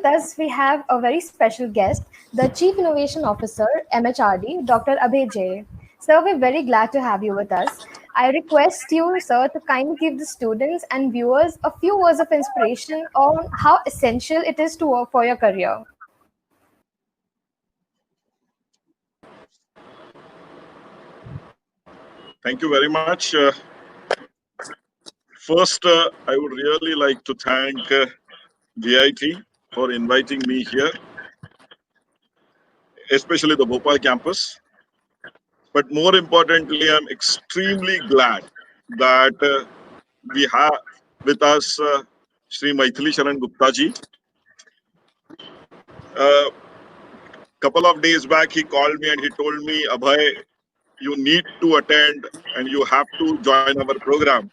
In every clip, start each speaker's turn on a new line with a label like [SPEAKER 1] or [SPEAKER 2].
[SPEAKER 1] us, we have a very special guest, the Chief Innovation Officer, MHRD, Dr. Abhay J. Sir, we're very glad to have you with us. I request you, sir, to kindly give the students and viewers a few words of inspiration on how essential it is to work for your career.
[SPEAKER 2] Thank you very much. First, I would really like to thank VIT for inviting me here, especially the Bhopal campus. But more importantly, I'm extremely glad that we have with us Sri Maithili Sharan Gupta ji. Couple of days back, he called me and he told me, Abhay, you need to attend and you have to join our program.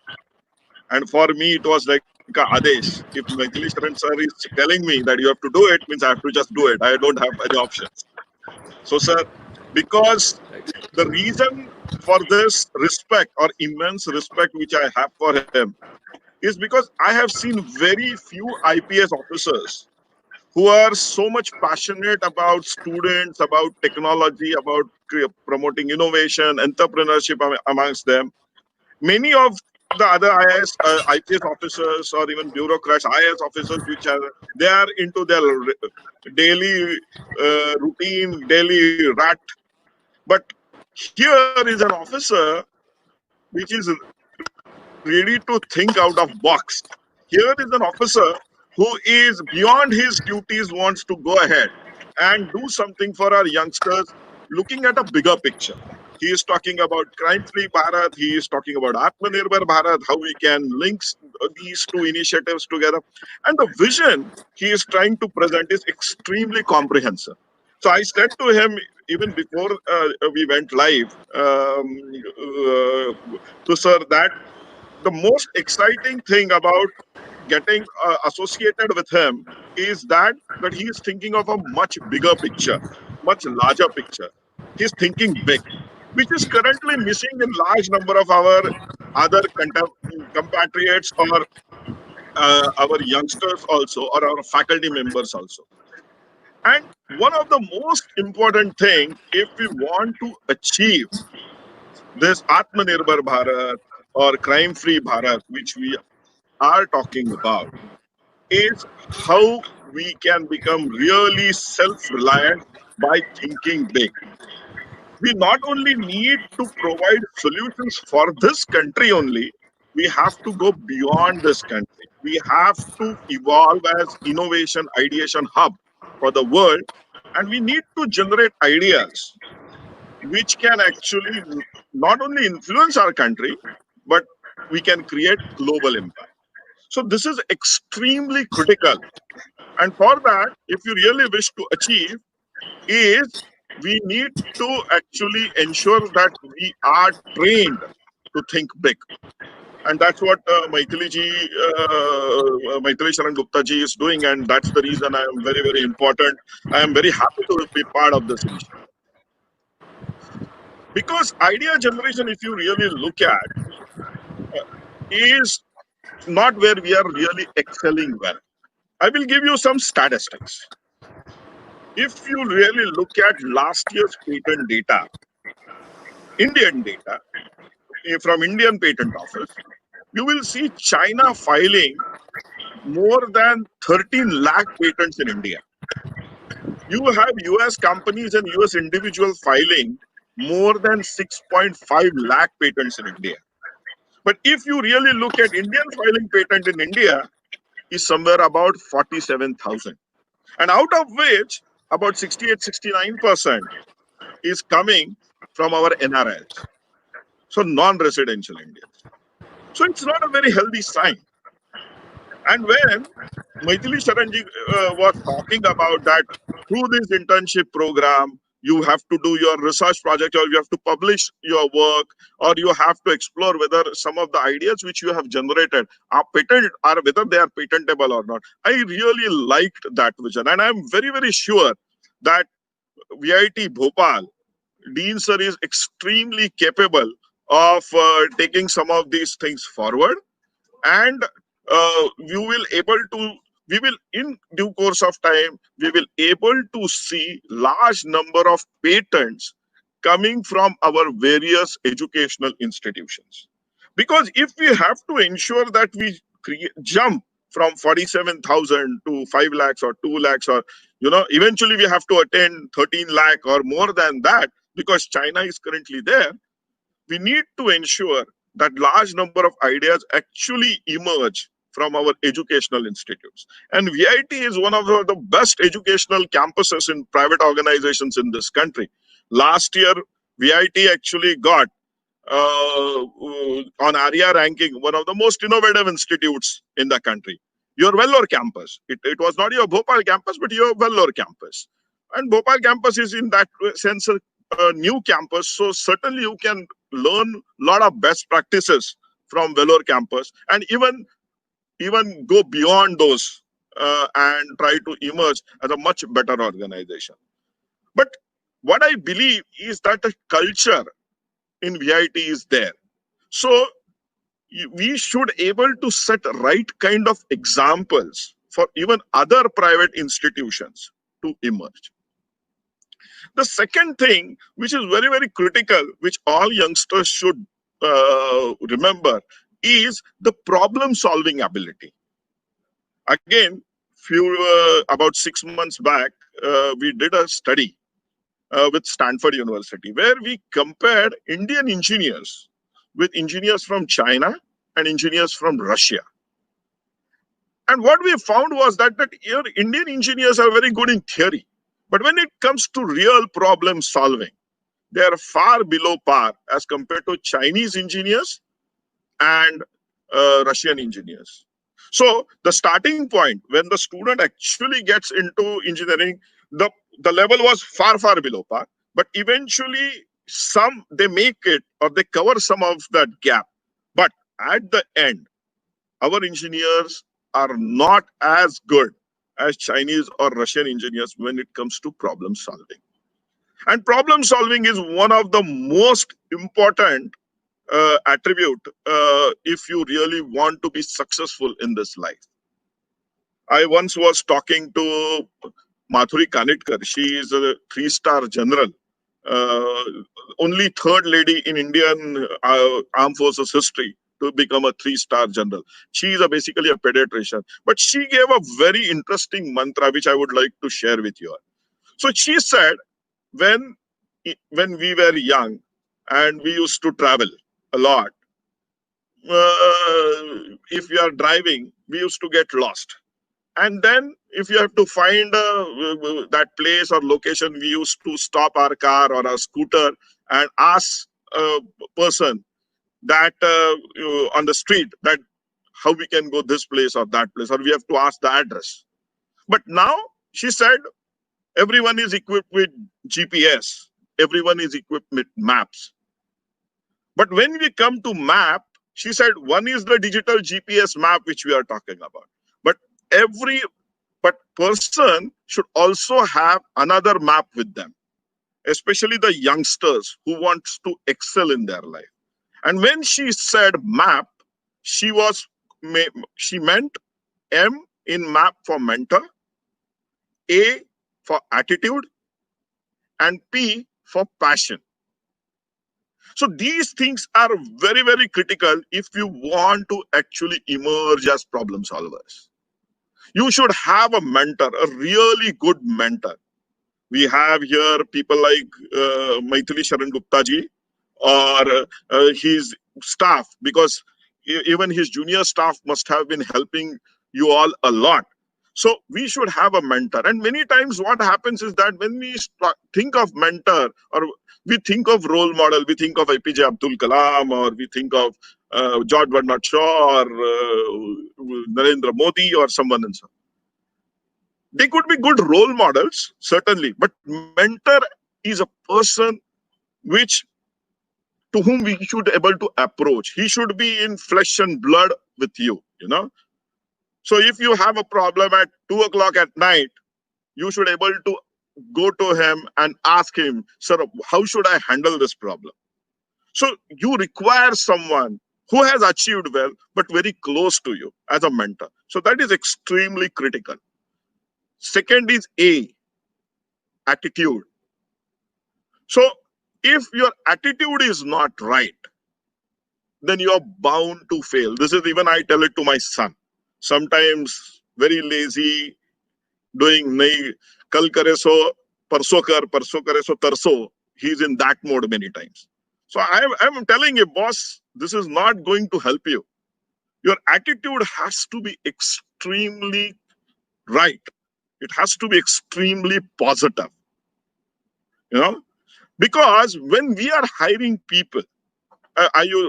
[SPEAKER 2] And for me, it was like a Adesh. If Maithili Sharan sir is telling me that you have to do it, means I have to just do it. I don't have any options. So, sir, because the reason for this respect or immense respect which I have for him is because I have seen very few IPS officers who are so much passionate about students, about technology, about promoting innovation, entrepreneurship amongst them. Many of the other IPS officers or even bureaucrats, IAS officers, which are they are into their daily routine, daily rat. But here is an officer which is ready to think out of box. Here is an officer who is beyond his duties, wants to go ahead and do something for our youngsters, looking at a bigger picture. He is talking about crime-free Bharat. He is talking about Atmanirbhar Bharat, how we can link these two initiatives together. And the vision he is trying to present is extremely comprehensive. So I said to him, even before we went live, to sir, that the most exciting thing about getting associated with him is that he is thinking of a much bigger picture, much larger picture. He's thinking big, which is currently missing in large number of our other compatriots or our youngsters also, or our faculty members also. And one of the most important thing, if we want to achieve this Atmanirbhar Bharat or crime-free Bharat, which we are talking about, is how we can become really self-reliant by thinking big. We not only need to provide solutions for this country only, we have to go beyond this country. We have to evolve as innovation ideation hub for the world, and we need to generate ideas which can actually not only influence our country, but we can create global impact. So this is extremely critical. And for that, if you really wish to achieve, is we need to actually ensure that we are trained to think big. And that's what Maithili Sharan Gupta ji is doing. And that's the reason I am very, very important. I am very happy to be part of this initiative. Because idea generation, if you really look at, is not where we are really excelling well. I will give you some statistics. If you really look at last year's patent data, Indian data from Indian Patent Office, you will see China filing more than 13 lakh patents in India. You have US companies and US individuals filing more than 6.5 lakh patents in India. But if you really look at Indian filing patent in India, is somewhere about 47,000. And out of which about 68-69% is coming from our NRIs, so non-residential Indians. So it's not a very healthy sign. And when Maithili Sharanji was talking about that through this internship program, you have to do your research project, or you have to publish your work, or you have to explore whether some of the ideas which you have generated are patent, or whether they are patentable or not. I really liked that vision, and I'm very, very sure that VIT Bhopal, Dean sir is extremely capable of taking some of these things forward, and you will able to we will, in due course of time, we will able to see large number of patents coming from our various educational institutions. Because if we have to ensure that we jump from 47,000 to 5 lakhs or 2 lakhs, or eventually we have to attain 13 lakh or more than that, because China is currently there, we need to ensure that large number of ideas actually emerge from our educational institutes. And VIT is one of the best educational campuses in private organizations in this country. Last year, VIT actually got on ARIA ranking one of the most innovative institutes in the country. Your Vellore campus. It was not your Bhopal campus, but your Vellore campus. And Bhopal campus is in that sense a new campus. So certainly you can learn a lot of best practices from Vellore campus, and even go beyond those and try to emerge as a much better organization. But what I believe is that the culture in VIT is there. So we should able to set right kind of examples for even other private institutions to emerge. The second thing, which is very, very critical, which all youngsters should remember, is the problem solving ability. Again, about 6 months back, we did a study with Stanford University, where we compared Indian engineers with engineers from China and engineers from Russia. And what we found was that your Indian engineers are very good in theory, but when it comes to real problem solving, they are far below par as compared to Chinese engineers and Russian engineers. So the starting point when the student actually gets into engineering, the level was far, far below par. But eventually, they make it or they cover some of that gap. But at the end, our engineers are not as good as Chinese or Russian engineers when it comes to problem solving. And problem solving is one of the most important attribute if you really want to be successful in this life. I once was talking to Madhuri Kanitkar. She is a 3-star general, uh, only third lady in Indian armed forces history to become a 3-star general. She is basically a pediatrician, but she gave a very interesting mantra which I would like to share with you. So she said, when we were young and we used to travel a lot, if we are driving, we used to get lost. And then if you have to find that place or location, we used to stop our car or our scooter and ask a person that on the street that how we can go this place or that place, or we have to ask the address. But now she said everyone is equipped with GPS, everyone is equipped with maps. But when we come to map, she said one is the digital GPS map which we are talking about. But every person should also have another map with them, especially the youngsters who wants to excel in their life. And when she said map, she was she meant M in map for mentor, A for attitude, and P for passion. So these things are very, very critical if you want to actually emerge as problem solvers. You should have a mentor, a really good mentor. We have here people like Maithili Sharan Gupta ji, or his staff, because even his junior staff must have been helping you all a lot. So we should have a mentor. And many times what happens is that when we think of mentor, or we think of role model, we think of APJ Abdul Kalam, or we think of George Bernard Shaw, or Narendra Modi, or someone and so on. They could be good role models, certainly, but mentor is a person which to whom we should able to approach. He should be in flesh and blood with you. So if you have a problem at 2 o'clock at night, you should able to go to him and ask him, sir, how should I handle this problem? So you require someone who has achieved well, but very close to you as a mentor. So that is extremely critical. Second is A, attitude. So if your attitude is not right, then you are bound to fail. This is even I tell it to my son. Sometimes very lazy, doing nahi, kal kare so, parso kare so tarso. He's in that mode many times. So I'm telling you, boss, this is not going to help you. Your attitude has to be extremely right. It has to be extremely positive, you know, because when we are hiring people,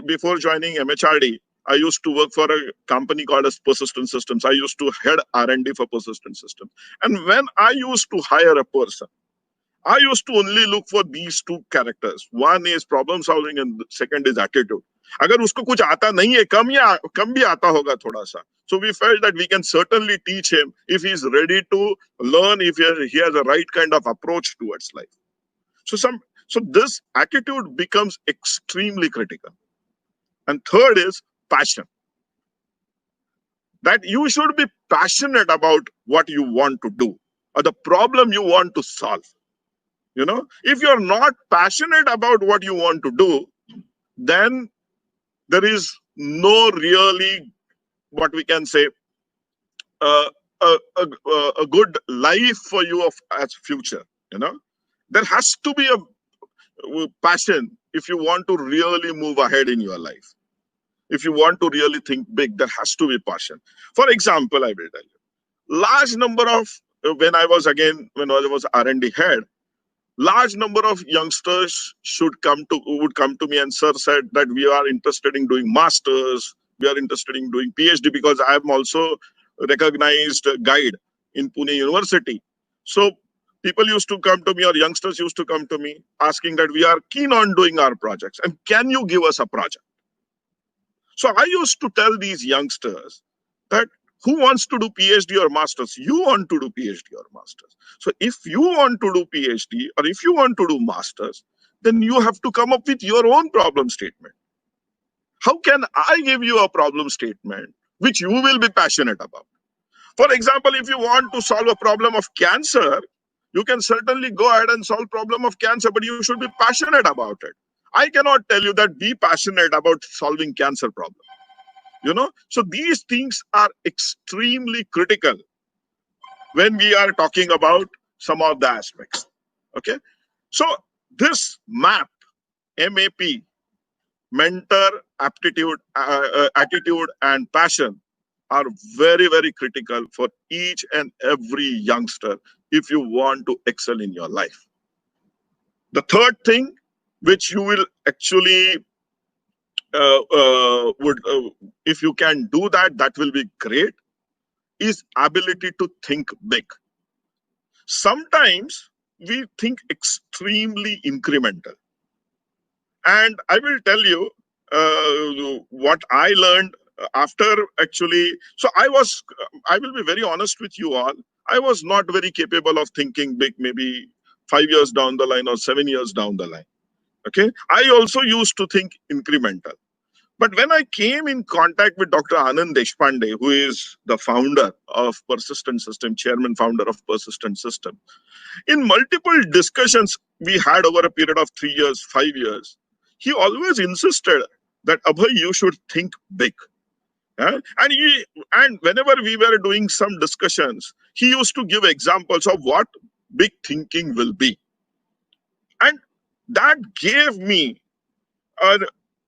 [SPEAKER 2] before joining MHRD, I used to work for a company called as Persistent Systems. I used to head R&D for Persistent Systems. And when I used to hire a person, I used to only look for these two characters. One is problem solving and the second is attitude. अगर उसको कुछ आता नहीं है, कम या कम भी आता होगा थोड़ा सा. So we felt that we can certainly teach him if he is ready to learn, if he has a right kind of approach towards life. So this attitude becomes extremely critical. And third is passion. That you should be passionate about what you want to do or the problem you want to solve. You know, if you're not passionate about what you want to do, then there is no really, what we can say, uh, a good life for you of as future. You know, there has to be a passion if you want to really move ahead in your life. If you want to really think big, there has to be passion. For example, I will tell you, large number of when I was R&D head, large number of youngsters would come to me, and sir said that we are interested in doing masters, we are interested in doing PhD, because I am also recognized guide in Pune University. So people used to come to me, or youngsters used to come to me asking that we are keen on doing our projects and can you give us a project. So I used to tell these youngsters that who wants to do PhD or masters? You want to do PhD or masters. So if you want to do PhD or if you want to do masters, then you have to come up with your own problem statement. How can I give you a problem statement which you will be passionate about? For example, if you want to solve a problem of cancer, you can certainly go ahead and solve problem of cancer, but you should be passionate about it. I cannot tell you that be passionate about solving cancer problem. You know, so these things are extremely critical when we are talking about some of the aspects. Okay, so this MAP, mentor, aptitude, attitude, and passion are very, very critical for each and every youngster if you want to excel in your life. The third thing which you will actually would if you can do that, that will be great, is ability to think big. Sometimes we think extremely incremental, and I will tell you what I learned after actually. So I will be very honest with you all, I was not very capable of thinking big, maybe 5 years down the line or 7 years down the line. Okay, I also used to think incremental. But when I came in contact with Dr. Anand Deshpande, who is the founder of Persistent System, chairman founder of Persistent System, in multiple discussions we had over a period of 3 years, 5 years, he always insisted that Abhay, you should think big. Yeah? And whenever we were doing some discussions, he used to give examples of what big thinking will be. And that gave me a,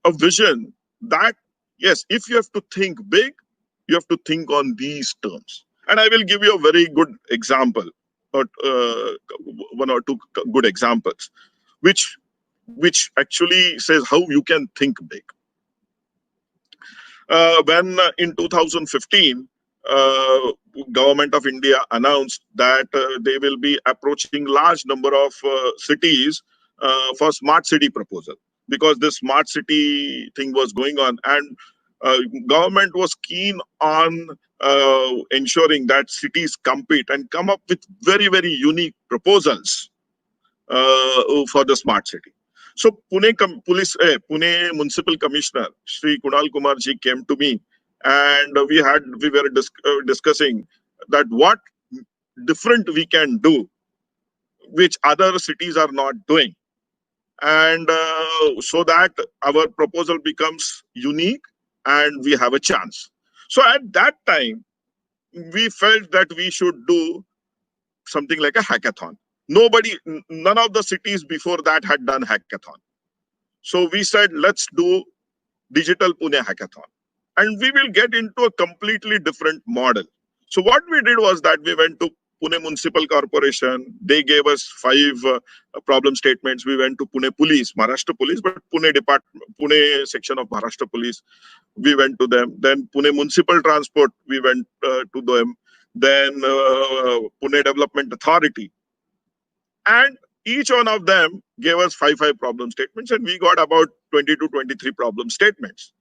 [SPEAKER 2] a vision that yes, if you have to think big, you have to think on these terms. And I will give you a very good example, or one or two good examples, which actually says how you can think big. When in 2015, government of India announced that they will be approaching large number of cities for smart city proposal, because this smart city thing was going on, and government was keen on ensuring that cities compete and come up with very, very unique proposals for the smart city. So Pune Municipal Commissioner Shri Kunal Kumar ji came to me, and we were discussing that what different we can do, which other cities are not doing, and so that our proposal becomes unique and we have a chance. So at that time, we felt that we should do something like a hackathon. None of the cities before that had done hackathon. So we said, let's do digital Pune hackathon. And we will get into a completely different model. So what we did was that we went to Pune Municipal Corporation. They gave us 5 problem statements. We went to Pune Police, Maharashtra Police, but Pune section of Maharashtra Police. We went to them. Then Pune Municipal Transport, we went to them. Then Pune Development Authority. And each one of them gave us five problem statements, and we got about 20 to 23 problem statements.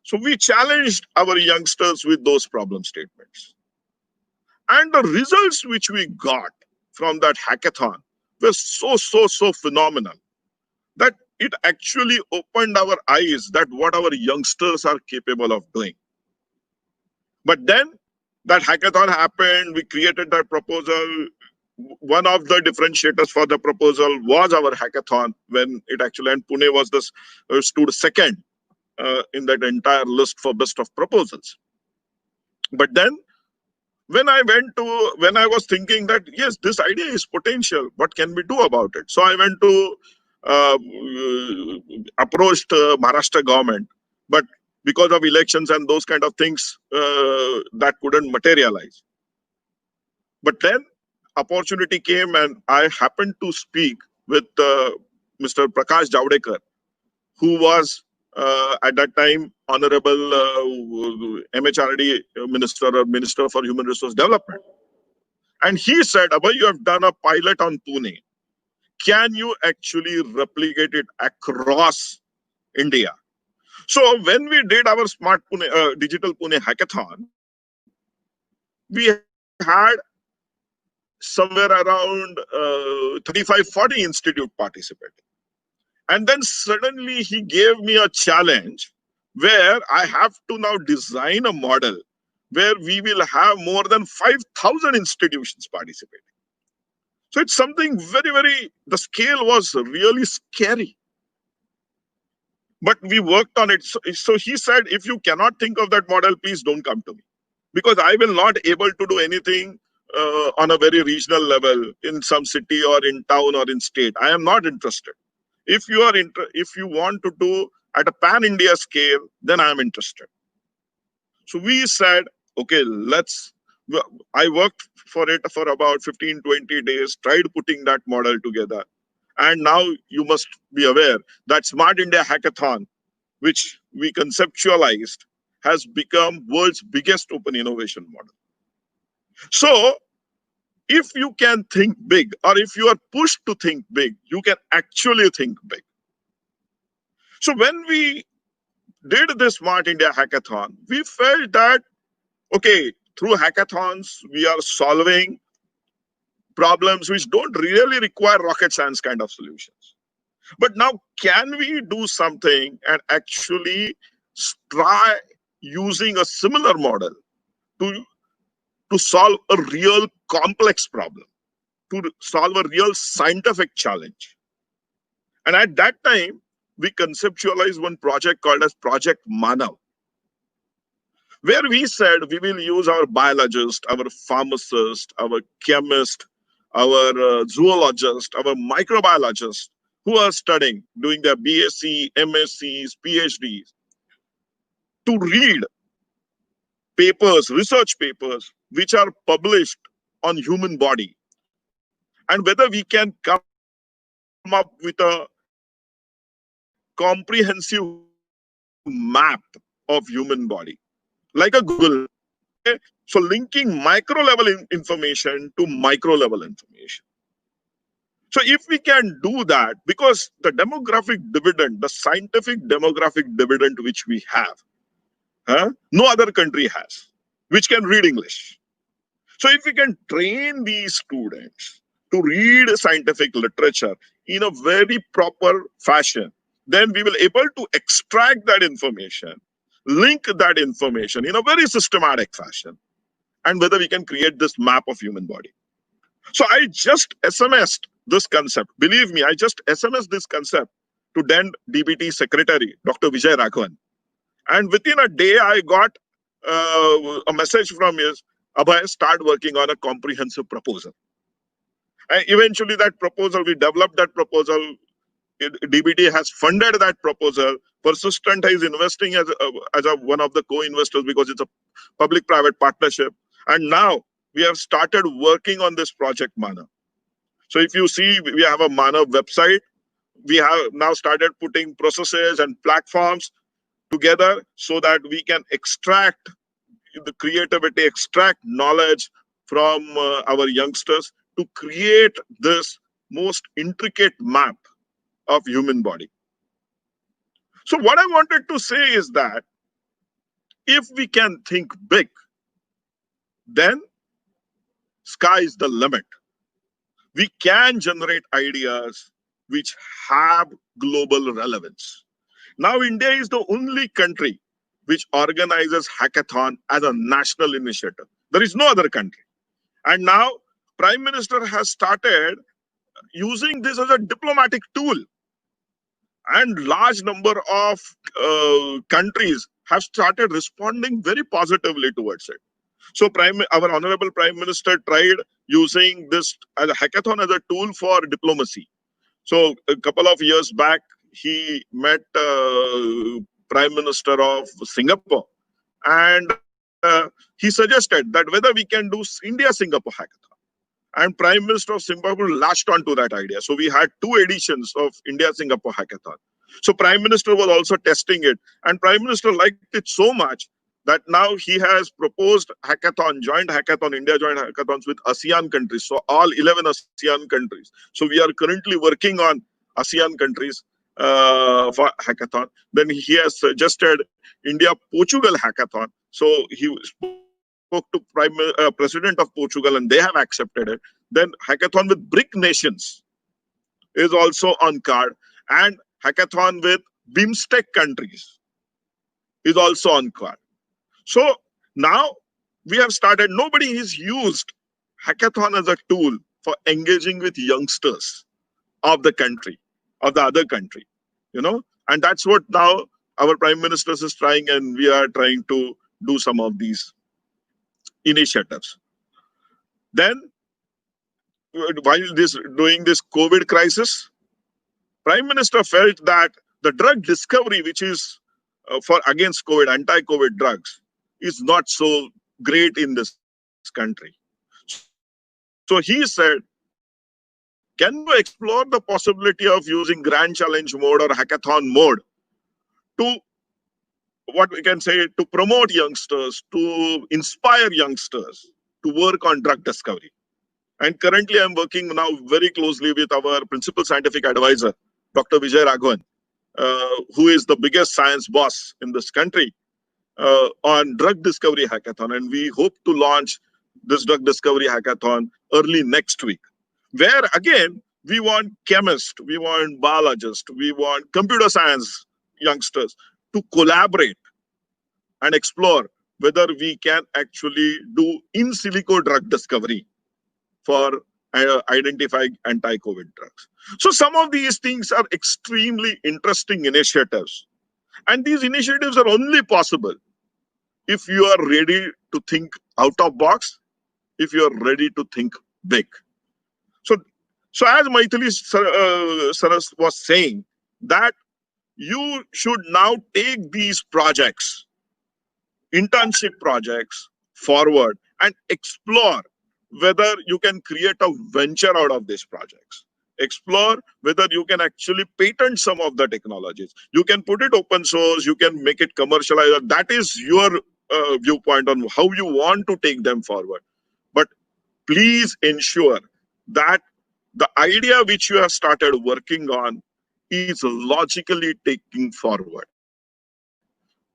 [SPEAKER 2] So we challenged our youngsters with those problem statements. And the results which we got from that hackathon were so phenomenal that it actually opened our eyes that what our youngsters are capable of doing. But then that hackathon happened, we created that proposal. One of the differentiators for the proposal was our hackathon when it actually, and Pune was this stood second in that entire list for best of proposals. But then when I was thinking that yes, this idea is potential, what can we do about it? So I went to uh, approached Maharashtra government, but because of elections and those kind of things, that couldn't materialize. But then opportunity came, and I happened to speak with Mr. Prakash Javadekar, who was at that time Honorable MHRD Minister or Minister for Human Resource Development. And he said, Abhay, you have done a pilot on Pune. Can you actually replicate it across India? So when we did our Smart Pune, Digital Pune Hackathon, we had somewhere around 35, 40 institute participating. And then suddenly he gave me a challenge where I have to now design a model where we will have more than 5,000 institutions participating. So it's something the scale was really scary. But we worked on it. So he said, if you cannot think of that model, please don't come to me. Because I will not able to do anything on a very regional level in some city or in town or in state. I am not interested. If you want to do at a pan India scale, then I am interested. So we said, okay, I worked for it for about 15, 20 days, tried putting that model together. And now you must be aware that Smart India Hackathon, which we conceptualized, has become world's biggest open innovation model. So if you can think big, or if you are pushed to think big, you can actually think big. So when we did the Smart India Hackathon, we felt that, okay, through hackathons, we are solving problems which don't really require rocket science kind of solutions. But now, can we do something and actually try using a similar model to, to solve a real complex problem, to solve a real scientific challenge? And at that time, we conceptualized one project called as Project Manav, where we said we will use our biologist, our pharmacist, our chemist, our zoologist, our microbiologist who are studying, doing their BSc, MScs, PhDs, to read papers, research papers, which are published on human body, and whether we can come up with a comprehensive map of human body, like a Google map. Okay, so linking micro level information to micro level information. So if we can do that, because the demographic dividend, the scientific demographic dividend which we have, no other country has, which can read English. So if we can train these students to read scientific literature in in a very proper fashion, then we will able to extract that information, link that information in a very systematic fashion, and whether we can create this map of human body. So I just SMS'd this concept. Believe me, I just SMS'd this concept to then DBT secretary, Dr. Vijay Raghavan. And within a day, I got a message from his, Abhay, start working on a comprehensive proposal. And eventually that proposal, we developed that proposal. DBT has funded that proposal. Persistent is investing as one of the co-investors because it's a public-private partnership. And now we have started working on this project Mana. So if you see, we have a Mana website. We have now started putting processes and platforms together so that we can extract the creativity, extract knowledge from our youngsters to create this most intricate map of human body. So what I wanted to say is that if we can think big, then sky is the limit. We can generate ideas which have global relevance. Now, India is the only country which organizes hackathon as a national initiative. There is no other country. And now, Prime Minister has started using this as a diplomatic tool. And large number of countries have started responding very positively towards it. So our honorable Prime Minister tried using this as a hackathon as a tool for diplomacy. So a couple of years back, he met Prime Minister of Singapore, and he suggested that whether we can do India-Singapore hackathon. And Prime Minister of Singapore latched on to that idea. So we had two editions of India-Singapore hackathon. So Prime Minister was also testing it, and Prime Minister liked it so much that now he has proposed hackathon, joint hackathon, India joint hackathons with ASEAN countries. So all 11 ASEAN countries. So we are currently working on ASEAN countries for hackathon. Then he has suggested India-Portugal hackathon. So he spoke to President of Portugal and they have accepted it. Then hackathon with BRIC nations is also on card, and hackathon with BIMSTEC countries is also on card. So now we have started, nobody has used hackathon as a tool for engaging with youngsters of the country, of the other country, and that's what now our Prime Minister is trying, and we are trying to do some of these initiatives. Then, while doing this COVID crisis, Prime Minister felt that the drug discovery, which is for against COVID, anti-COVID drugs, is not so great in this country. So he said, can you explore the possibility of using Grand Challenge mode or Hackathon mode to, what we can say, to promote youngsters, to inspire youngsters to work on drug discovery? And currently, I'm working now very closely with our principal scientific advisor, Dr. Vijay Raghavan, who is the biggest science boss in this country, on drug discovery hackathon. And we hope to launch this drug discovery hackathon early next week, where again, we want chemists, we want biologists, we want computer science youngsters to collaborate and explore whether we can actually do in silico drug discovery for identifying anti-COVID drugs. So some of these things are extremely interesting initiatives. And these initiatives are only possible if you are ready to think out of box, if you are ready to think big. So, as Maithili Saras was saying, that you should now take these projects, internship projects, forward and explore whether you can create a venture out of these projects. Explore whether you can actually patent some of the technologies. You can put it open source, you can make it commercialized. That is your viewpoint on how you want to take them forward. But please ensure that the idea which you have started working on is logically taking forward.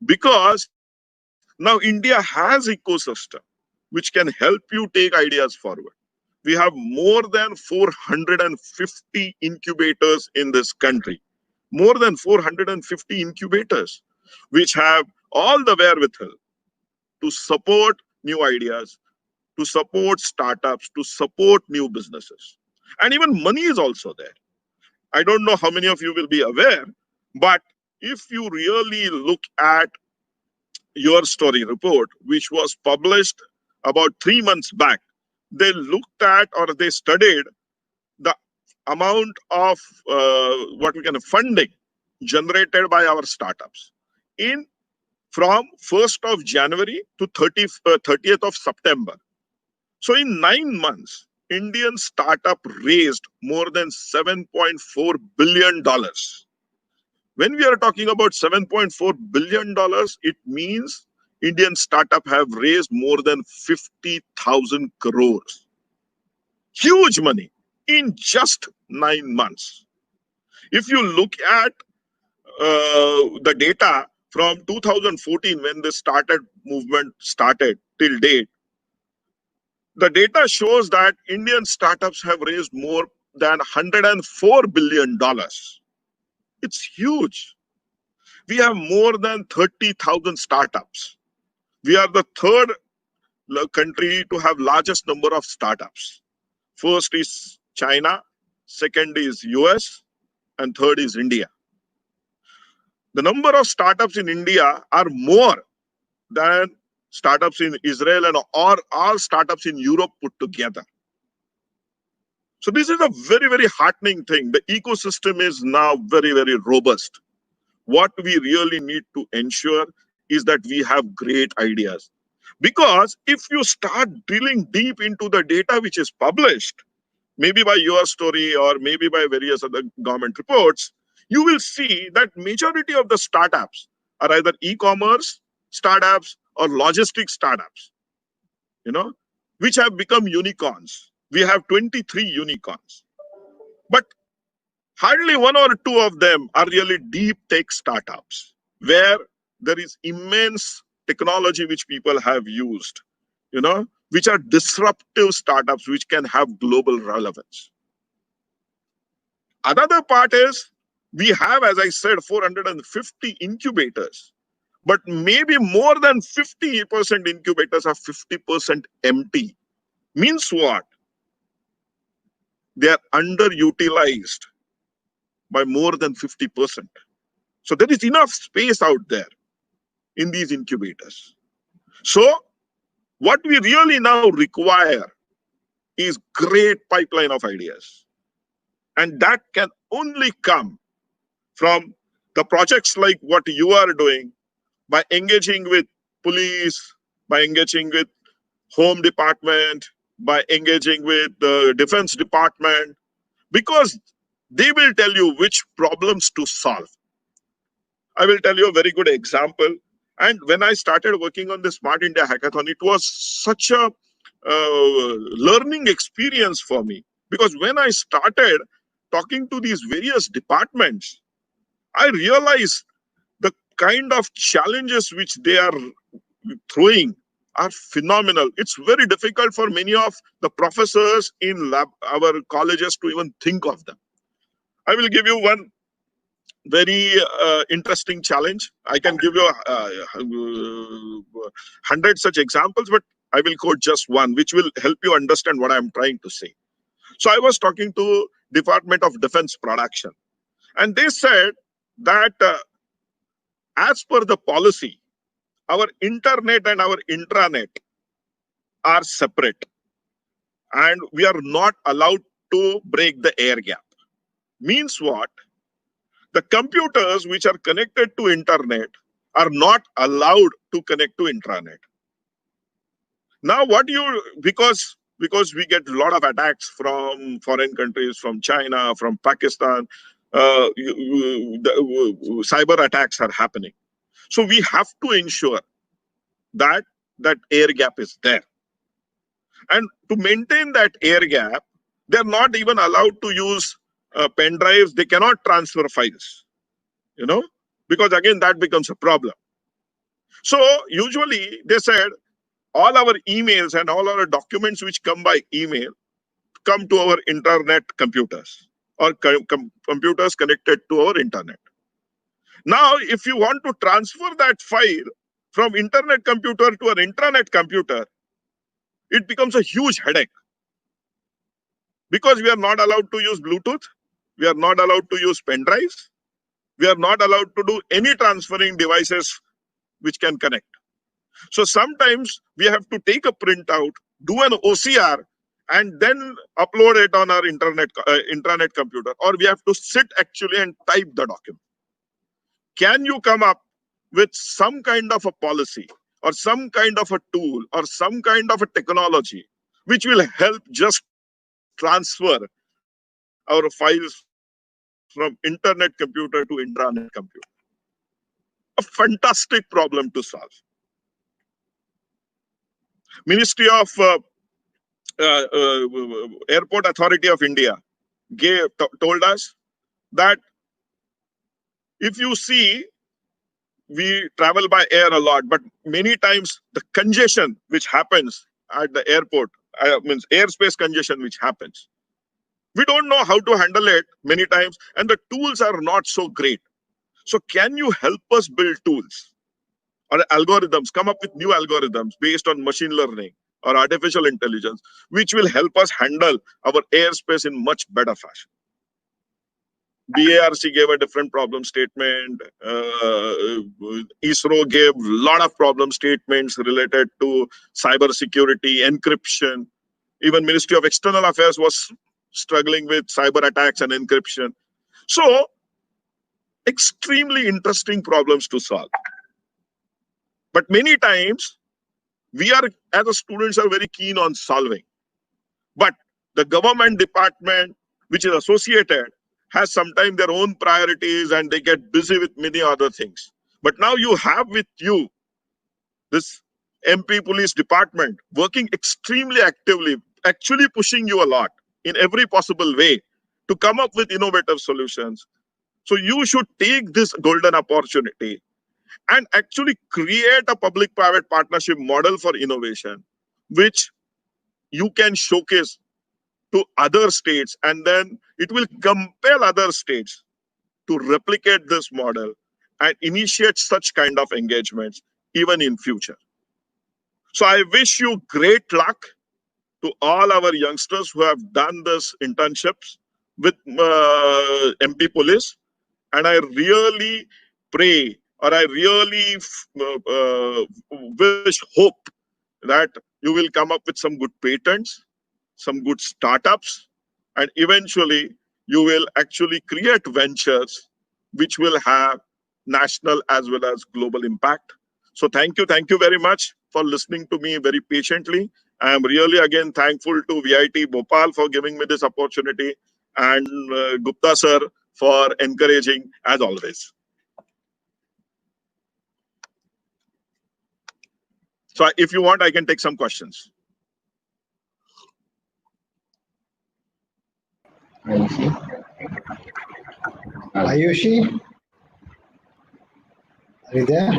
[SPEAKER 2] Because now India has ecosystem which can help you take ideas forward. We have more than 450 incubators in this country. More than 450 incubators, which have all the wherewithal to support new ideas, to support startups, to support new businesses. And even money is also there. I don't know how many of you will be aware, but if you really look at your story report, which was published about 3 months back, they looked at or they studied the amount of what we can funding generated by our startups in from 1st of January to 30th of September. So in 9 months, Indian startup raised more than $7.4 billion. When we are talking about $7.4 billion, it means Indian startup have raised more than 50,000 crores. Huge money in just 9 months. If you look at the data from 2014, when this started movement started till date, the data shows that Indian startups have raised more than $104 billion. It's huge. We have more than 30,000 startups. We are the third country to have largest number of startups. First is China, second is US, and third is India. The number of startups in India are more than startups in Israel and or all startups in Europe put together. So this is a very, very heartening thing. The ecosystem is now very, very robust. What we really need to ensure is that we have great ideas. Because if you start drilling deep into the data which is published, maybe by your story or maybe by various other government reports, you will see that majority of the startups are either e-commerce startups or logistics startups, you know, which have become unicorns. We have 23 unicorns. But hardly one or two of them are really deep tech startups where there is immense technology which people have used, which are disruptive startups which can have global relevance. Another part is we have, as I said, 450 incubators, but maybe more than 50% incubators are 50% empty. Means what? They are underutilized by more than 50%. So there is enough space out there in these incubators. So what we really now require is great pipeline of ideas. And that can only come from the projects like what you are doing, by engaging with police, by engaging with home department, by engaging with the defense department, because they will tell you which problems to solve. I will tell you a very good example. And when I started working on the Smart India Hackathon, it was such a learning experience for me. Because when I started talking to these various departments, I realized the kind of challenges which they are throwing are phenomenal. It's very difficult for many of the professors in our colleges to even think of them. I will give you one very interesting challenge. I can give you 100 such examples, but I will quote just one, which will help you understand what I'm trying to say. So I was talking to Department of Defense Production, and they said that as per the policy, our internet and our intranet are separate, and we are not allowed to break the air gap. Means what? The computers which are connected to internet are not allowed to connect to intranet. Now because we get a lot of attacks from foreign countries, from China, from Pakistan, cyber attacks are happening. So we have to ensure that that air gap is there. And to maintain that air gap, they're not even allowed to use pen drives. They cannot transfer files, because again, that becomes a problem. So usually they said all our emails and all our documents which come by email, come to our internet computers or computers connected to our internet. Now, if you want to transfer that file from internet computer to an intranet computer, it becomes a huge headache because we are not allowed to use Bluetooth, we are not allowed to use pen drives, we are not allowed to do any transferring devices which can connect. So sometimes we have to take a printout, do an OCR, and then upload it on our intranet computer, or we have to sit actually and type the document. Can you come up with some kind of a policy or some kind of a tool or some kind of a technology which will help just transfer our files from internet computer to intranet computer? A fantastic problem to solve. Ministry of Airport Authority of India told us that if you see, we travel by air a lot, but many times the congestion which happens at the airport, means airspace congestion which happens, we don't know how to handle it many times, and the tools are not so great. So can you help us build tools or algorithms, come up with new algorithms based on machine learning or artificial intelligence, which will help us handle our airspace in much better fashion? BARC gave a different problem statement. ISRO gave a lot of problem statements related to cyber security, encryption. Even Ministry of External Affairs was struggling with cyber attacks and encryption. So, extremely interesting problems to solve. But many times, we are, as a students, are very keen on solving. But the government department, which is associated, has sometimes their own priorities and they get busy with many other things. But now you have with you this MP Police Department working extremely actively, actually pushing you a lot in every possible way to come up with innovative solutions. So you should take this golden opportunity and actually create a public-private partnership model for innovation, which you can showcase to other states, and then it will compel other states to replicate this model and initiate such kind of engagements even in future. So I wish you great luck to all our youngsters who have done this internships with MP Police, and I really pray, or I really wish, hope that you will come up with some good patents, some good startups, and eventually you will actually create ventures which will have national as well as global impact. So thank you very much for listening to me very patiently. I am really again thankful to VIT Bhopal for giving me this opportunity, and Gupta sir for encouraging as always. So if you want, I can take some questions.
[SPEAKER 3] Ayushi?
[SPEAKER 4] Ayushi, are you there?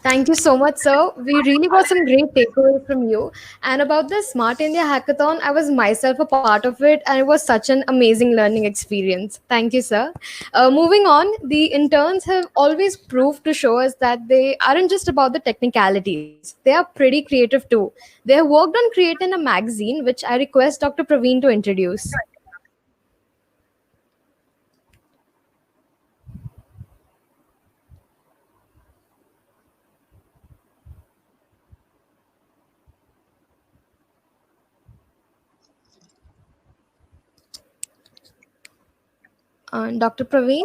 [SPEAKER 1] Thank you so much, sir. We really got some great takeaways from you. And about the Smart India Hackathon, I was myself a part of it, and it was such an amazing learning experience. Thank you, sir. Moving on, the interns have always proved to show us that they aren't just about the technicalities, they are pretty creative too. They have worked on creating a magazine, which I request Dr. Praveen to introduce. Dr. Praveen?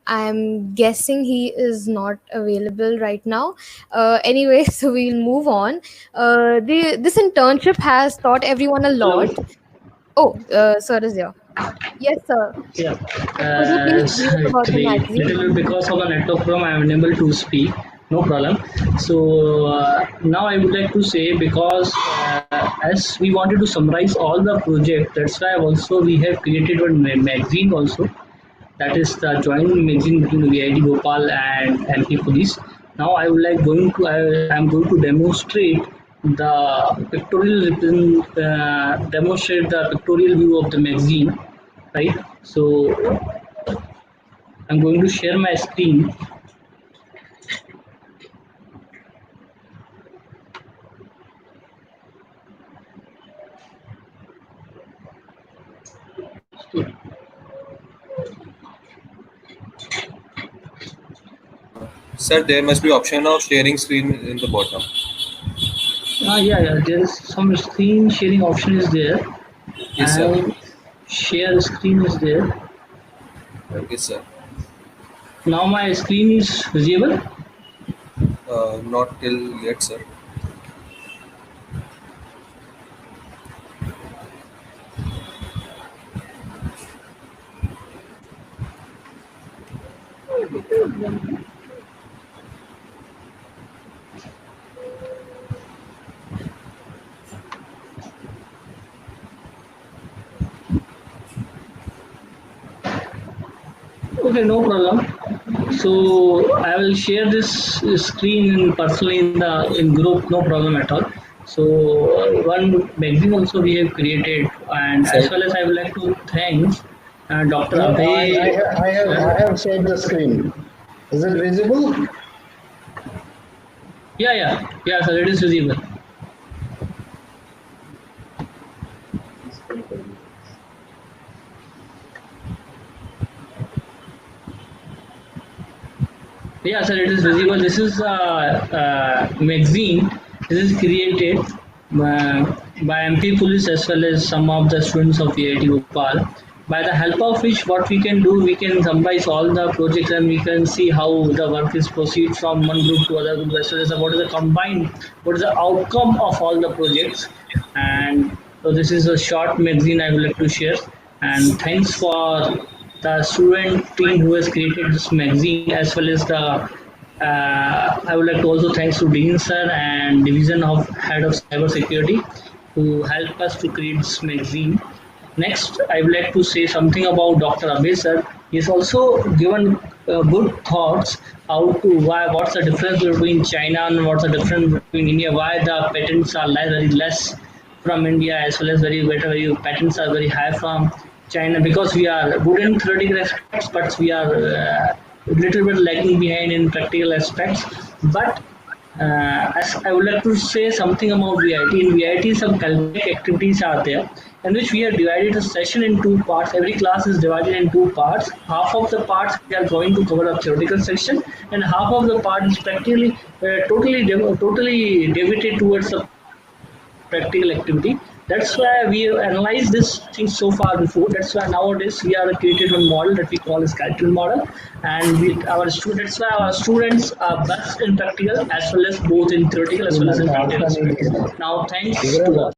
[SPEAKER 1] I'm guessing he is not available right now. Anyway, so we'll move on. This internship has taught everyone a
[SPEAKER 3] Hello.
[SPEAKER 1] lot. Oh, sir is here. Yes, sir.
[SPEAKER 3] Yeah.
[SPEAKER 1] Could you please brief about the
[SPEAKER 3] Actually,
[SPEAKER 1] magazine?
[SPEAKER 3] little bit because of the network problem, I am unable to speak. No problem. So now I would like to say, because as we wanted to summarize all the project, that's why also we have created one magazine also, that is the joint magazine between VIT Bhopal and MP Police. Now I would like going to I am going to demonstrate the demonstrate the pictorial view of the magazine, right? So I'm going to share my screen.
[SPEAKER 4] Sir, there must be option of sharing screen in the bottom.
[SPEAKER 3] Yeah, there is some screen sharing option is there,
[SPEAKER 4] Yes, sir.
[SPEAKER 3] and share screen is there.
[SPEAKER 4] Okay, sir.
[SPEAKER 3] Now my screen is visible.
[SPEAKER 4] Not till yet, sir.
[SPEAKER 3] Okay, no problem. So I will share this screen in personally in group, no problem at all. So one magazine also we have created, and as
[SPEAKER 4] Sir,
[SPEAKER 3] well as I would like to thank Dr.
[SPEAKER 5] No,
[SPEAKER 3] Abhay
[SPEAKER 5] I
[SPEAKER 3] sir.
[SPEAKER 5] have shared the screen. Is it visible?
[SPEAKER 3] Yeah, sir, it is visible. Yeah, sir, it is visible. This is a magazine. This is created by MP Police as well as some of the students of VIT Bhopal. By the help of which, what we can do, we can summarize all the projects and we can see how the work is proceed from one group to other group, as well as what is the combined, what is the outcome of all the projects. And so this is a short magazine I would like to share. And thanks for the student team who has created this magazine, as well as the I would like to also thanks to Dean sir and division of head of cyber security who helped us to create this magazine. Next, I would like to say something about Dr. Abhay sir. He's also given good thoughts how to why what's the difference between China and what's the difference between India. Why the patents are very less from India, as well as very patents are very high from China, because we are good in theoretical aspects, but we are a little bit lagging behind in practical aspects. But as I would like to say something about VIT. In VIT, some calculated activities are there, in which we have divided the session in two parts. Every class is divided in two parts. Half of the parts we are going to cover a theoretical section, and half of the part is practically totally devoted towards the practical activity. That's why we have analyzed this thing so far before. That's why nowadays we are created one model that we call as cultural model, and our students. That's why our students are best in practical as well as both in theoretical as well as in practical aspects. Now, thanks to all.